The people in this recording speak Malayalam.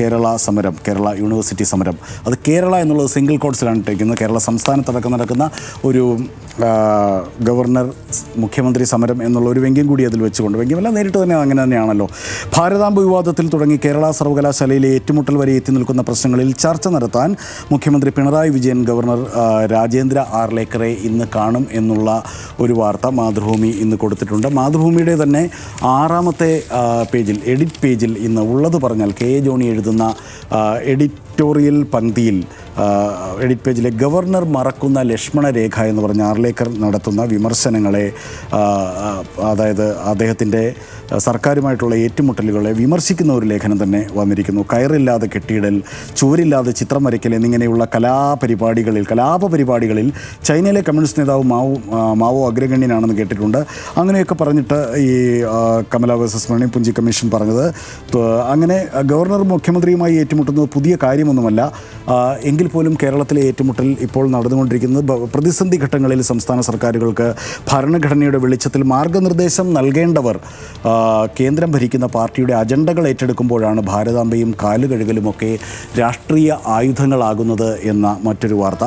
കേരള സമരം, കേരള യൂണിവേഴ്സിറ്റി സമരം. അത് കേരള എന്നുള്ളത് സിംഗിൾ കോട്ട്സിലാണ് ഇട്ടിരിക്കുന്നത്. കേരള സംസ്ഥാനത്തടക്കം നടക്കുന്ന ഒരു ഗവർണർ മുഖ്യമന്ത്രി സമരം എന്നുള്ള ഒരു വ്യംഗ്യം കൂടി അതിൽ വെച്ചുകൊണ്ട്, വ്യംഗ്യമല്ല നേരിട്ട് തന്നെ അങ്ങനെ തന്നെയാണല്ലോ. ഭാരതാംബ വിവാദത്തിൽ തുടങ്ങി കേരള സർവകലാശാലയിലെ ഏറ്റുമുട്ടൽ വരെ എത്തി നിൽക്കുന്ന പ്രശ്നങ്ങളിൽ ചർച്ച നടത്താൻ മുഖ്യമന്ത്രി പിണറായി വിജയൻ ഗവർണർ രാജേന്ദ്ര ആർലേക്കറെ ഇന്ന് കാണും എന്നുള്ള ഒരു വാർത്ത മാതൃഭൂമി ഇന്ന് കൊടുത്തിട്ടുണ്ട്. മാതൃഭൂമിയുടെ തന്നെ 6ാമത്തെ പേജിൽ, എഡിറ്റ് പേജിൽ ഇന്ന് ഉള്ളത് പറഞ്ഞാൽ കെ എ ജോണി എഴുതുന്ന എഡിറ്റോറിയൽ പങ്ക്തിയിൽ എഡിറ്റ് പേജിലെ ഗവർണർ മറക്കുന്ന ലക്ഷ്മണരേഖ എന്ന് പറഞ്ഞ ആർലേക്കർ നടത്തുന്ന വിമർശനങ്ങളെ, അതായത് അദ്ദേഹത്തിൻ്റെ സർക്കാരുമായിട്ടുള്ള ഏറ്റുമുട്ടലുകളെ വിമർശിക്കുന്ന ഒരു ലേഖനം തന്നെ വന്നിരിക്കുന്നു. കയറില്ലാതെ കെട്ടിയിടൽ, ചുവരില്ലാതെ ചിത്രം വരയ്ക്കൽ എന്നിങ്ങനെയുള്ള കലാപരിപാടികളിൽ ചൈനയിലെ കമ്മ്യൂണിസ്റ്റ് നേതാവ് മാവോ അഗ്രഗണ്യനാണെന്ന് കേട്ടിട്ടുണ്ട്. അങ്ങനെയൊക്കെ പറഞ്ഞിട്ട് ഈ കമല വേഴ്സസ് മണിപുഞ്ചി കമ്മീഷൻ പറഞ്ഞത്, അങ്ങനെ ഗവർണർ മുഖ്യമന്ത്രിയുമായി ഏറ്റുമുട്ടുന്നത് പുതിയ കാര്യമൊന്നുമല്ല. എങ്കിൽ പോലും കേരളത്തിലെ ഏറ്റുമുട്ടൽ ഇപ്പോൾ നടന്നുകൊണ്ടിരിക്കുന്നത് പ്രതിസന്ധി ഘട്ടങ്ങളിൽ സംസ്ഥാന സർക്കാരുകൾക്ക് ഭരണഘടനയുടെ വെളിച്ചത്തിൽ മാർഗനിർദ്ദേശം നൽകേണ്ടവർ കേന്ദ്രം ഭരിക്കുന്ന പാർട്ടിയുടെ അജണ്ടകൾ ഏറ്റെടുക്കുമ്പോഴാണ് ഭാരതാംബയും കാലുകഴുകലുമൊക്കെ രാഷ്ട്രീയ ആയുധങ്ങളാകുന്നത് എന്ന മറ്റൊരു വാർത്ത.